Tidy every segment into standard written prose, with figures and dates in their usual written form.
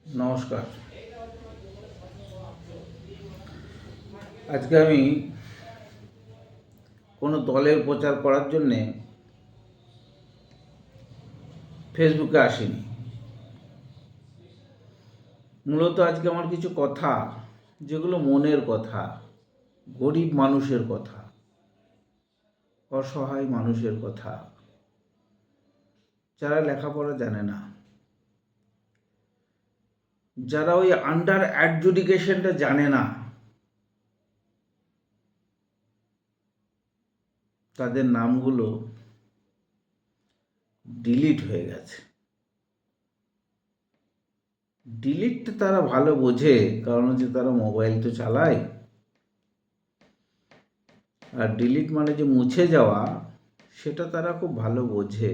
নমস্কার। আজকে আমি কোনো দলের প্রচার করার জন্যে ফেসবুকে আসিনি। মূলত আজকে আমার কিছু কথা, যেগুলো মনের কথা, গরিব মানুষের কথা, অসহায় মানুষের কথা, যারা লেখাপড়া জানে না, যারা ওই আন্ডার অ্যাডজুডিকেশনটা জানে না, তাদের নামগুলো ডিলিট হয়ে গেছে। ডিলিটটা তারা ভালো বোঝে, কারণ হচ্ছে তারা মোবাইল তো চালায়। আর ডিলিট মানে যে মুছে যাওয়া, সেটা তারা খুব ভালো বোঝে।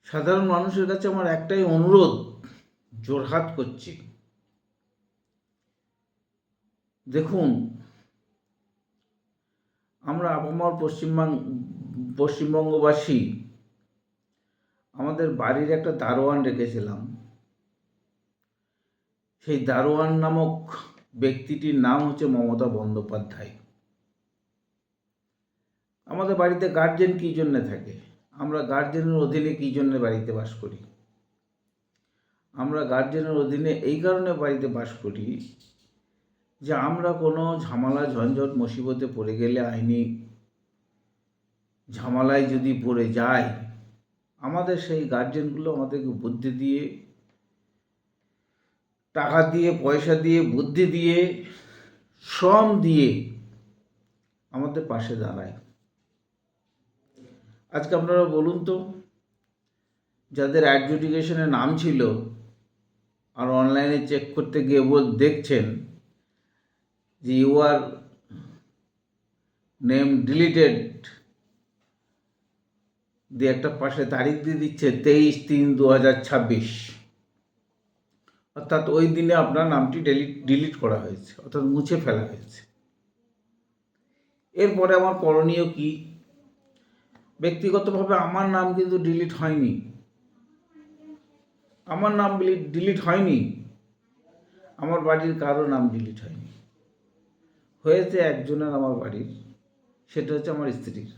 সাধারণ মানুষের কাছে আমার একটাই অনুরোধ, জোরহাত করছি, দেখুন, আমরা আপামর পশ্চিমবঙ্গবাসী আমাদের বাড়ির একটা দারোয়ান রেখেছিলাম। সেই দারোয়ান নামক ব্যক্তিটির নাম হচ্ছে মমতা বন্দ্যোপাধ্যায়। আমাদের বাড়িতে গার্জেন কী জন্যে থাকে? আমরা গার্জেনের অধীনে কী জন্যে বাড়িতে বাস করি? আমরা গার্জেনের অধীনে এই কারণে বাড়িতে বাস করি যে আমরা কোনো ঝামেলা ঝঞ্ঝট মুসিবতে পড়ে গেলে, আইনি ঝামেলায় যদি পড়ে যাই, আমাদের সেই গার্জেনগুলো আমাদেরকে বুদ্ধি দিয়ে, টাকা দিয়ে, পয়সা দিয়ে, বুদ্ধি দিয়ে, শ্রম দিয়ে আমাদের পাশে দাঁড়ায়। আজকে আপনারা বলুন তো, যাদের অ্যাডজুডিকেশনে নাম ছিল আর অনলাইনে চেক করতে গিয়ে দেখছেন যে ইউর নেম ডিলিটেড দিয়ে একটা পাশে তারিখ দিয়ে দিচ্ছে 23/3/2026, অর্থাৎ ওই দিনে আপনার নামটি ডিলিট করা হয়েছে, অর্থাৎ মুছে ফেলা হয়েছে। এরপরে আমার করণীয় কি? ব্যক্তিগতভাবে আমার নাম কিন্তু ডিলিট হয়নি। আমার নাম ডিলিট হয়নি, আমার বাড়ির কারো নাম ডিলিট হয়নি। হয়েছে একজনের, আমার বাড়ির, সেটা হচ্ছে আমার স্ত্রীর।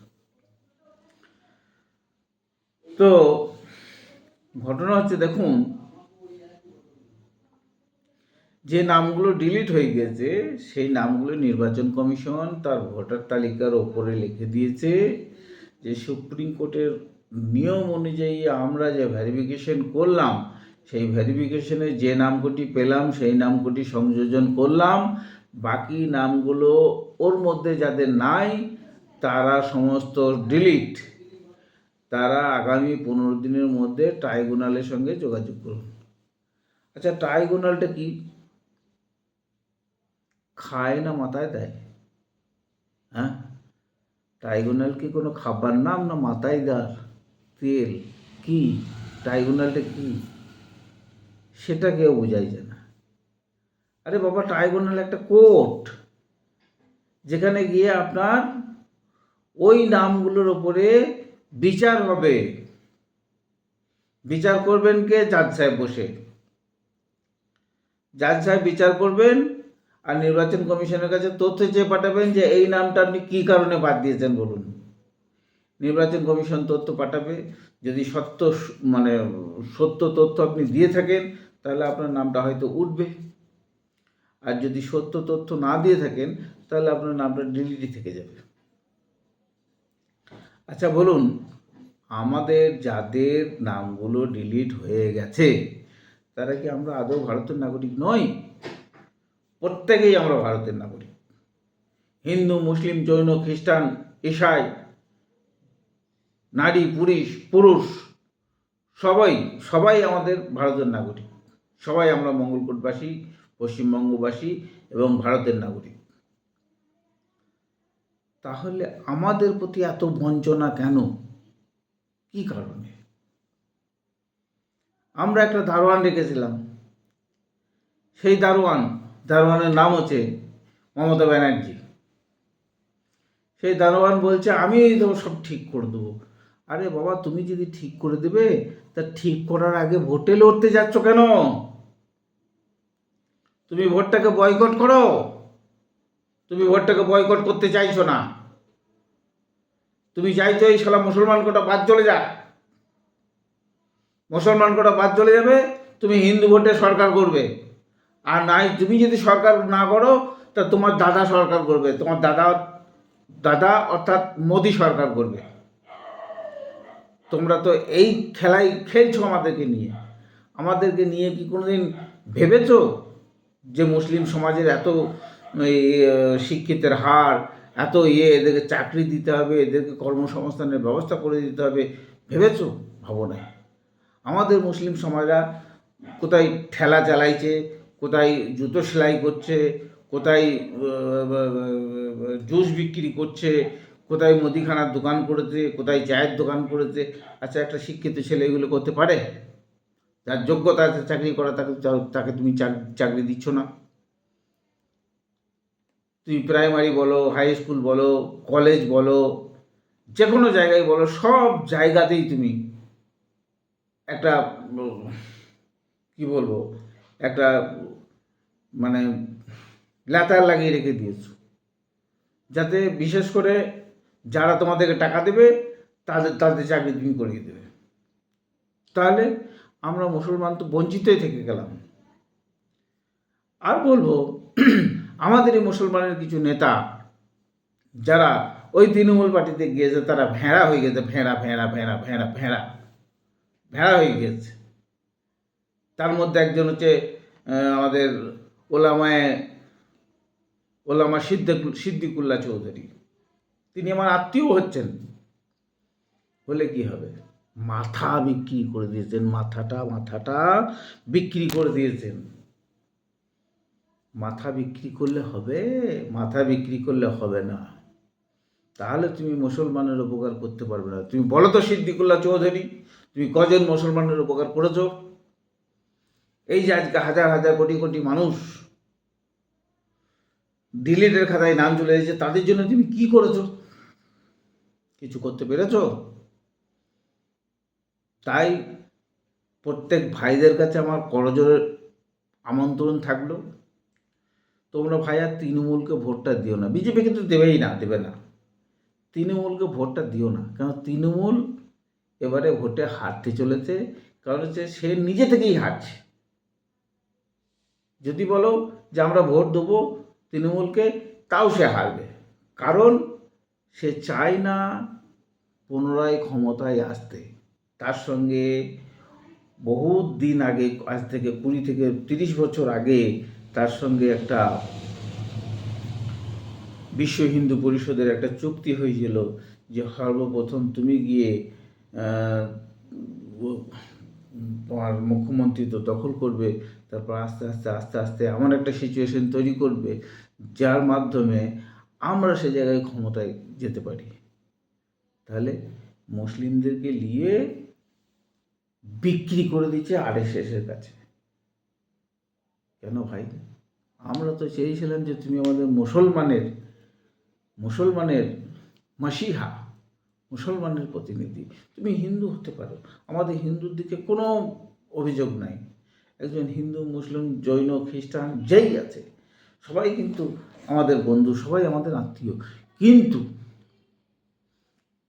তো ঘটনা হচ্ছে, দেখুন, যে নামগুলো ডিলিট হয়ে গেছে সেই নামগুলো নির্বাচন কমিশন তার ভোটার তালিকার ওপরে লিখে দিয়েছে যে সুপ্রিম কোর্টের নিয়ম অনুযায়ী আমরা যে ভেরিফিকেশন করলাম, সেই ভেরিফিকেশনে যে নামগুলি পেলাম সেই নামগুলি সংযোজন করলাম, বাকি নামগুলো ওর মধ্যে যাদের নাই তারা সমস্ত ডিলিট। তারা আগামী 15 দিনের মধ্যে ট্রাইব্যুনালের সঙ্গে যোগাযোগ করুন। আচ্ছা, ট্রাইব্যুনালটা কি? খায় না মাথায় দেয়? হ্যাঁ, ট্রাইব্যুনাল কি কোনো খাবার নাম, না মাথায় দেওয়ার তেল? কি ট্রাইব্যুনালটা কি, সেটা কেউ বোঝাই যায় না। আরে বাবা, ট্রাইব্যুনাল একটা কোর্ট, যেখানে গিয়ে আপনার ওই নামগুলোর ওপরে বিচার হবে। বিচার করবেন কে? জাজ সাহেব বসে। জাজ সাহেব বিচার করবেন আর নির্বাচন কমিশনের কাছে তথ্য চেয়ে পাঠাবেন যে এই নামটা আপনি কী কারণে বাদ দিয়েছেন বলুন। নির্বাচন কমিশন তথ্য পাঠাবে। যদি সত্য তথ্য আপনি দিয়ে থাকেন, তাহলে আপনার নামটা হয়তো উঠবে। আর যদি সত্য তথ্য না দিয়ে থাকেন, তাহলে আপনার নামটা ডিলিটই থেকে যাবে। আচ্ছা বলুন, আমাদের যাদের নামগুলো ডিলিট হয়ে গেছে, তারা কি আমরা আদৌ ভারতের নাগরিক নই? প্রত্যেকেই আমরা ভারতের নাগরিক। হিন্দু, মুসলিম, জৈন, খ্রিস্টান, ঈসাই, নারী, পুরুষ সবাই আমাদের ভারতের নাগরিক। সবাই আমরা মঙ্গলকোটবাসী, পশ্চিমবঙ্গবাসী এবং ভারতের নাগরিক। তাহলে আমাদের প্রতি এত বঞ্চনা কেন? কি কারণে? আমরা একটা দারোয়ান রেখেছিলাম, সেই দারোয়ানের নাম হচ্ছে মমতা ব্যানার্জি। সেই দারোয়ান বলছে আমি তো সব ঠিক করে দেবো, আরে বাবা, তুমি যদি ঠিক করে দেবে, তা ঠিক করার আগে ভোটে লড়তে যাচ্ছ কেন? তুমি ভোটটাকে বয়কট করো। তুমি ভোটটাকে বয়কট করতে চাইছো না। তুমি চাইছো এই শালা মুসলমান কোটা বাদ চলে যাক। মুসলমান কোটা বাদ চলে যাবে, তুমি হিন্দু ভোটে সরকার করবে। আর নাই, তুমি যদি সরকার না করো, তা তোমার দাদা সরকার করবে। তোমার দাদা দাদা অর্থাৎ মোদি সরকার করবে। তোমরা তো এই খেলাই খেলছো আমাদেরকে নিয়ে। আমাদেরকে নিয়ে কি কোনোদিন ভেবেছো যে মুসলিম সমাজের এত শিক্ষিতের হার, এত এদেরকে চাকরি দিতে হবে, এদেরকে কর্মসংস্থানের ব্যবস্থা করে দিতে হবে, ভেবেছো? ভাবো না। আমাদের মুসলিম সমাজরা কোথায় ঠেলা চালাইছে, কোথায় জুতো সেলাই করছে, কোথায় জুস বিক্রি করছে, কোথায় মুদিখানার দোকান করেছে, কোথায় চায়ের দোকান করেছে। আচ্ছা, একটা শিক্ষিত ছেলে এগুলো করতে পারে? যার যোগ্যতা আছে চাকরি করা, তাকে তুমি চাকরি দিচ্ছ না। তুমি প্রাইমারি বলো, হাই স্কুল বলো, কলেজ বলো, যে কোনো জায়গায় বলো, সব জায়গাতেই তুমি একটা কি বলবো, একটা মানে লেতার লাগিয়ে রেখে দিয়েছো, যাতে বিশেষ করে যারা তোমাদেরকে টাকা দেবে তাদের তাদের চাকরি তুমি করিয়ে দেবে। তাহলে আমরা মুসলমান তো বঞ্চিতই থেকে গেলাম। আর বলবো, আমাদের এই মুসলমানের কিছু নেতা যারা ওই তৃণমূল পার্টিতে গিয়েছে, তারা ভেড়া হয়ে গেছে। ভেড়া ভেড়া ভেড়া ভেড়া ভেড়া ভেড়া হয়ে গিয়েছে। তার মধ্যে একজন হচ্ছে আমাদের ওলামা সিদ্দিকুল্লাহ চৌধুরী। তিনি আমার আত্মীয় হচ্ছেন। হলে কি হবে? মাথা বিক্রি করে দিয়েছেন। মাথাটা বিক্রি করে দিয়েছেন। মাথা বিক্রি করলে হবে? মাথা বিক্রি করলে হবে না। তাহলে তুমি মুসলমানের উপকার করতে পারবে না। তুমি বলো তো সিদ্দিকুল্লাহ চৌধুরী, তুমি কজন মুসলমানের উপকার করেছো? এই যে আজকে হাজার হাজার কোটি কোটি মানুষ ডিলিটের খাতায় নাম চলে এসেছে, তাদের জন্য তুমি কি করেছো? কিছু করতে পেরেছো? তাই প্রত্যেক ভাইদের কাছে আমার করজোড়ের আমন্ত্রণ থাকলো, তোমরা ভাই আর তৃণমূলকে ভোটটা দিও না। বিজেপি কিন্তু দেবেই না, দেবে না। তৃণমূলকে ভোটটা দিও না, কারণ তৃণমূল এবারে ভোটে হারতে চলেছে। কারণ হচ্ছে সে নিজে থেকেই হারছে। যদি বলো যে আমরা ভোট দেবো তৃণমূলকে, তাও সে হারবে। কারণ সে চায় না পুনরায় ক্ষমতায় আসতে। তার সঙ্গে বহুত দিন আগে, আজ থেকে 20 থেকে 30 বছর আগে, তার সঙ্গে একটা বিশ্ব হিন্দু পরিষদের একটা চুক্তি হয়েছিল যে সর্বপ্রথম তুমি গিয়ে তোমার মুখ্যমন্ত্রী তো দখল করবে, তারপর আস্তে আস্তে আস্তে আস্তে এমন একটা সিচুয়েশন তৈরি করবে যার মাধ্যমে আমরা সে জায়গায় ক্ষমতায় যেতে পারি। তাহলে মুসলিমদেরকে নিয়ে বিক্রি করে দিচ্ছে আরএসএসের কাছে। কেন ভাই? আমরা তো চেয়েছিলাম যে তুমি আমাদের মুসলমানের মাসিহা, মুসলমানের প্রতিনিধি। তুমি হিন্দু হতে পারো, আমাদের হিন্দুর দিকে কোনো অভিযোগ নাই। একজন হিন্দু, মুসলিম, জৈন, খ্রিস্টান যেই আছে সবাই কিন্তু আমাদের বন্ধু, সবাই আমাদের আত্মীয়।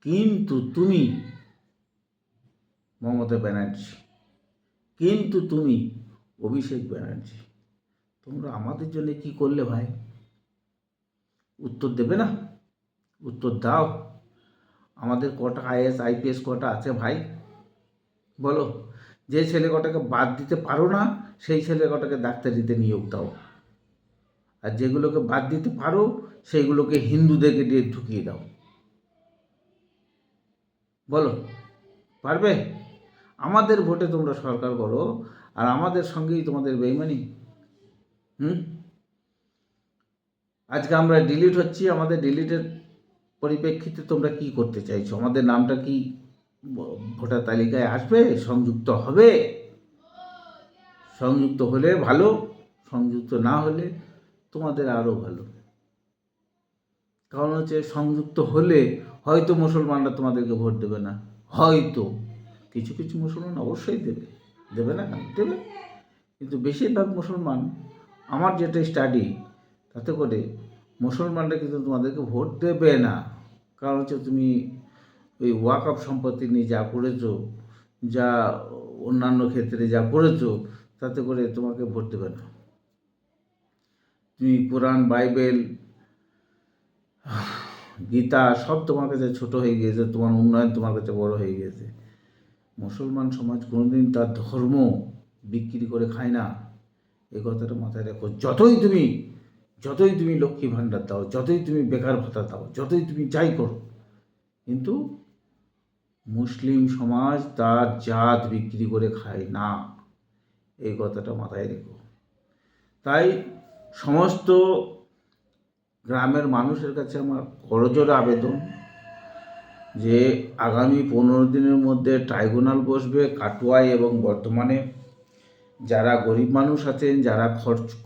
কিন্তু তুমি মমতা ব্যানার্জি, কিন্তু তুমি অভিষেক ব্যানার্জি, তোমরা আমাদের জন্য কি করলে ভাই? উত্তর দেবে না? উত্তর দাও। আমাদের কটা আইএস আইপিএস কটা আছে ভাই? বলো। যে ছেলে কটাকে বাদ দিতে পারো না, সেই ছেলে কটাকে ডাক্তারিতে নিয়োগ দাও। আর যেগুলোকে বাদ দিতে পারো, সেইগুলোকে হিন্দুদেরকে দিয়ে ঢুকিয়ে দাও। বলো, পারবে? আমাদের ভোটে তোমরা সরকার করো, আর আমাদের সঙ্গেই তোমাদের বেইমানি। আজকে আমরা ডিলিট হচ্ছি, আমাদের ডিলিটের পরিপ্রেক্ষিতে তোমরা কি করতে চাইছো? আমাদের নামটা কি ভোটার তালিকায় আসবে? সংযুক্ত হবে? সংযুক্ত হলে ভালো, সংযুক্ত না হলে তোমাদের আরও ভালো। কারণ হচ্ছে সংযুক্ত হলে হয়তো মুসলমানরা তোমাদেরকে ভোট দেবে না, হয়তো কিছু কিছু মুসলমান অবশ্যই দেবে, দেবে না কেন, দেবে। কিন্তু বেশিরভাগ মুসলমান, আমার যেটা স্টাডি, তাতে করে মুসলমানরা কিন্তু তোমাদেরকে ভোট দেবে না। কারণ হচ্ছে তুমি ওই ওয়াকফ সম্পত্তি নিয়ে যা করেছো, যা অন্যান্য ক্ষেত্রে যা করেছো, তাতে করে তোমাকে ভোট দেবে না। তুমি কোরআন, বাইবেল, গীতা সব তোমার কাছে ছোট হয়ে গিয়েছে, তোমার উন্নয়ন তোমার কাছে বড় হয়ে গিয়েছে। মুসলমান সমাজ কোনোদিন তার ধর্ম বিক্রি করে খায় না, এই কথাটা মাথায় রাখো। যতই তুমি লক্ষ্মী ভাণ্ডার দাও, যতই তুমি বেকার ভাতা দাও, যতই তুমি যাই করো, কিন্তু মুসলিম সমাজ তার জাত বিক্রি করে খায় না, এই কথাটা মাথায় রেখো। তাই সমস্ত গ্রামের মানুষের কাছে আমার করজোড়ে আবেদন যে আগামী 15 দিনের মধ্যে ট্রাইব্যুনাল বসবে কাটোয়ায় এবং বর্ধমানে। যারা গরিব মানুষ আছেন, যারা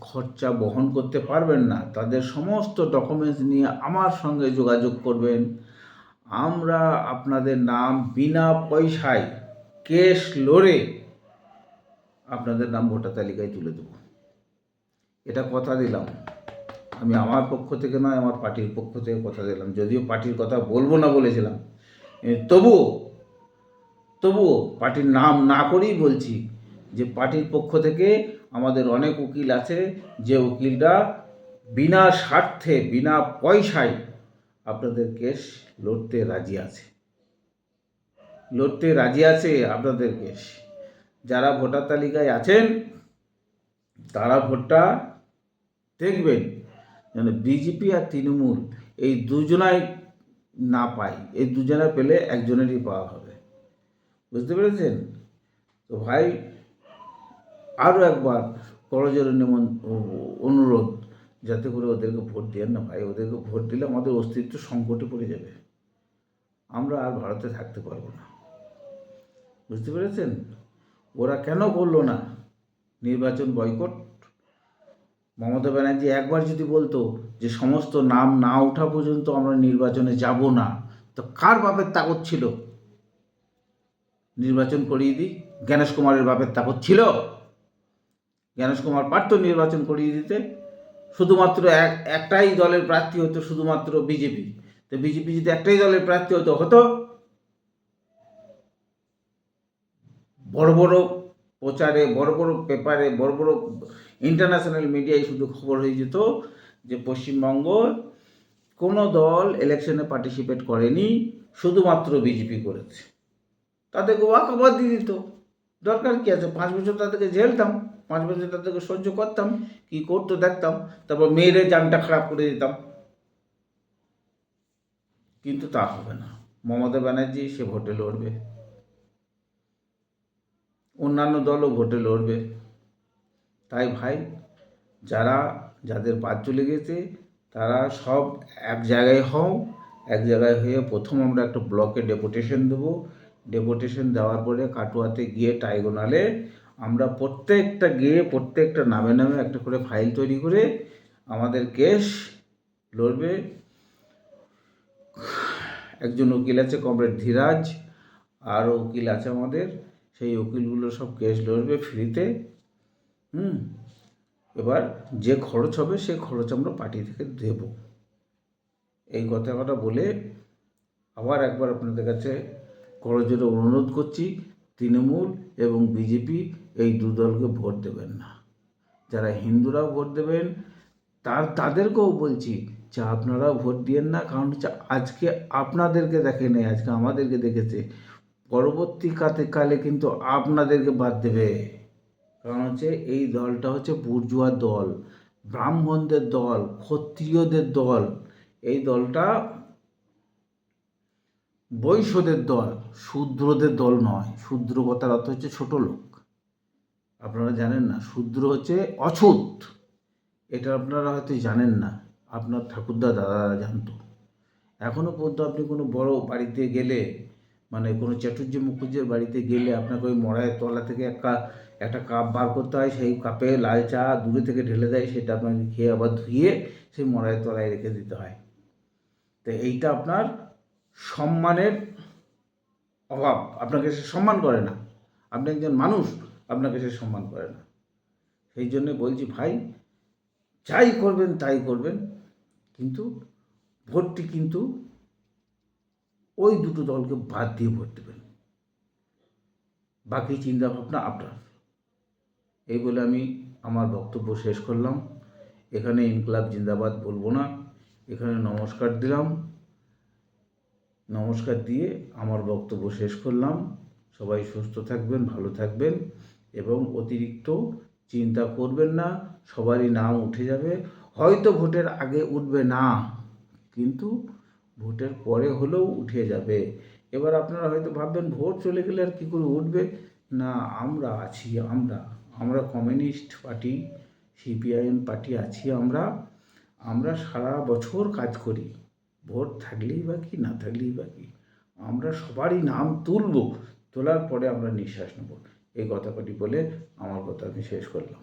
খরচা বহন করতে পারবেন না, তাদের সমস্ত ডকুমেন্টস নিয়ে আমার সঙ্গে যোগাযোগ করবেন। আমরা আপনাদের নাম বিনা পয়সায় কেস লড়ে আপনাদের নাম ভোটার তালিকায় তুলে দেব, এটা কথা দিলাম। আমি আমার পক্ষ থেকে নয়, আমার পার্টির পক্ষ থেকে কথা দিলাম। যদিও পার্টির কথা বলবো না বলেছিলাম, তবুও পার্টির নাম না করেই বলছি যে পার্টির পক্ষ থেকে আমাদের অনেক উকিল আছে, যে উকিলরা বিনা স্বার্থে, বিনা পয়সায় আপনাদের কেস লড়তে রাজি আছে আপনাদের কেস। যারা ভোটার তালিকায় আছেন তারা ভোটটা দেখবেন যেন বিজেপি আর তৃণমূল এই দুজনাই না পায়, এই দুজনা পেলে একজনেরই পাওয়া হবে, বুঝতে পেরেছেন? তো ভাই, আরও একবার করজোড়ে অনুরোধ, যাতে করে ওদেরকে ভোট দেন না ভাই। ওদেরকে ভোট দিলে আমাদের অস্তিত্ব সংকটে পড়ে যাবে, আমরা আর ভারতে থাকতে পারবো না, বুঝতে পেরেছেন? ওরা কেন করলো না নির্বাচন বয়কট? মমতা ব্যানার্জি একবার যদি বলতো যে সমস্ত নাম না ওঠা পর্যন্ত আমরা নির্বাচনে যাব না, তো কার বাপের তাকত ছিল নির্বাচন করিয়ে দিই? জ্ঞানেশ কুমারের বাপের তাকত ছিল? জ্ঞানেশ কুমার পারত নির্বাচন করিয়ে দিতে। শুধুমাত্র একটাই দলের প্রার্থী হতো, শুধুমাত্র বিজেপি। তো বিজেপি যদি একটাই দলের প্রার্থী হতো, বড় বড় প্রচারে, বড় বড় পেপারে, বড় বড় ইন্টারন্যাশনাল মিডিয়ায় শুধু খবর হয়ে যেত যে পশ্চিমবঙ্গ কোনো দল ইলেকশনে পার্টিসিপেট করেনি, শুধুমাত্র বিজেপি করেছে। তাদেরকে ওয়াকওভার দিয়ে দিত, দরকার কী আছে? 5 বছর তাদেরকে ঝেলতাম, 5 বছর তাদেরকে সহ্য করতাম, কি করতো দেখতাম, তারপর মেয়েদের জানটা খারাপ করে দিতাম। কিন্তু তা হবে না। মমতা ব্যানার্জি সে ভোটে লড়বে, অন্যান্য দলও ভোটে লড়বে। তাই ভাই, যাদের বাদ চলে গেছে তারা সব এক জায়গায় হও, এক জায়গায় হয়ে প্রথম আমরা একটা ব্লকে ডেপুটেশন দেবো। ডেপুটেশন দেওয়ার পরে কাটোয়াতে গিয়ে ট্রাইব্যুনালে আমরা প্রত্যেকটা নামে নামে একটা করে ফাইল তৈরি করে আমাদের কেস লড়বে। একজন উকিল আছে কমরেড ধীরাজ, আরও উকিল আছে আমাদের, সেই উকিলগুলো সব কেস লড়বে ফ্রিতে। এবার যে খরচ হবে সে খরচ আমরা পার্টি থেকে দেব। এই কথাটা বলে আবার একবার আপনাদের কাছে করজোড়ে অনুরোধ করছি, তৃণমূল এবং বিজেপি এই দু দলকে ভোট দেবেন না। যারা হিন্দুরাও ভোট দেবেন তাদেরকেও বলছি যে আপনারাও ভোট দিয়েন না। কারণ হচ্ছে আজকে আপনাদেরকে দেখেনি, আজকে আমাদেরকে দেখেছে, পরবর্তীকালে কিন্তু আপনাদেরকে বাদ দেবে। কারণ হচ্ছে এই দলটা হচ্ছে বুর্জুয়া দল, ব্রাহ্মণদের দল, ক্ষত্রিয়দের দল। এই দলটা বৈশ্যদের দল, শূদ্রদের দল নয়। শূদ্র কথার অর্থ হচ্ছে ছোট লোক, আপনারা জানেন না। শূদ্র হচ্ছে অছুত, এটা আপনারা হয়তো জানেন না, আপনার ঠাকুরদা দাদারা জানতো। এখনও পর্যন্ত আপনি কোনো বড় বাড়িতে গেলে, মানে কোনো চাটুর্য মুখুজ্জের বাড়িতে গেলে আপনাকে ওই মড়াইয়ের তলা থেকে একটা কাপ বার করতে হয়, সেই কাপে লাল চা দূরে থেকে ঢেলে দেয়, সেটা আপনাকে খেয়ে আবার ধুয়ে সেই মড়াইয়ের তলায় রেখে দিতে হয়। তো এইটা আপনার সম্মানের অভাব, আপনাকে সে সম্মান করে না। আপনি একজন মানুষ, আপনাকে সে সম্মান করে না। সেই জন্যে বলছি ভাই, যাই করবেন তাই করবেন, কিন্তু ভোটটি কিন্তু ওই দুটো দলকে বাদ দিয়ে ভোট দেবেন। বাকি চিন্তাভাবনা আপনার। এই বলে আমি আমার বক্তব্য শেষ করলাম। এখানে ইনকলাব জিন্দাবাদ বলবো না, এখানে নমস্কার দিলাম। নমস্কার দিয়ে আমার বক্তব্য শেষ করলাম। সবাই সুস্থ থাকবেন, ভালো থাকবেন এবং অতিরিক্ত চিন্তা করবেন না। সবারই নাম উঠে যাবে, হয়তো ভোটের আগে উঠবে না, কিন্তু ভোটের পরে হলেও উঠে যাবে। এবার আপনারা হয়তো ভাববেন ভোট চলে গেলে আর কী করে উঠবে। না, আমরা আছি, আমরা কমিউনিস্ট পার্টি, সিপিআইএম পার্টি আছি। আমরা সারা বছর কাজ করি, ভোট থাকলেই বা কি, না থাকলেই বা কি, আমরা সবারই নাম তুলব, তোলার পরে আমরা নিঃশ্বাস নেব। এই কথা কটি বলে আমার কথা আমি শেষ করলাম।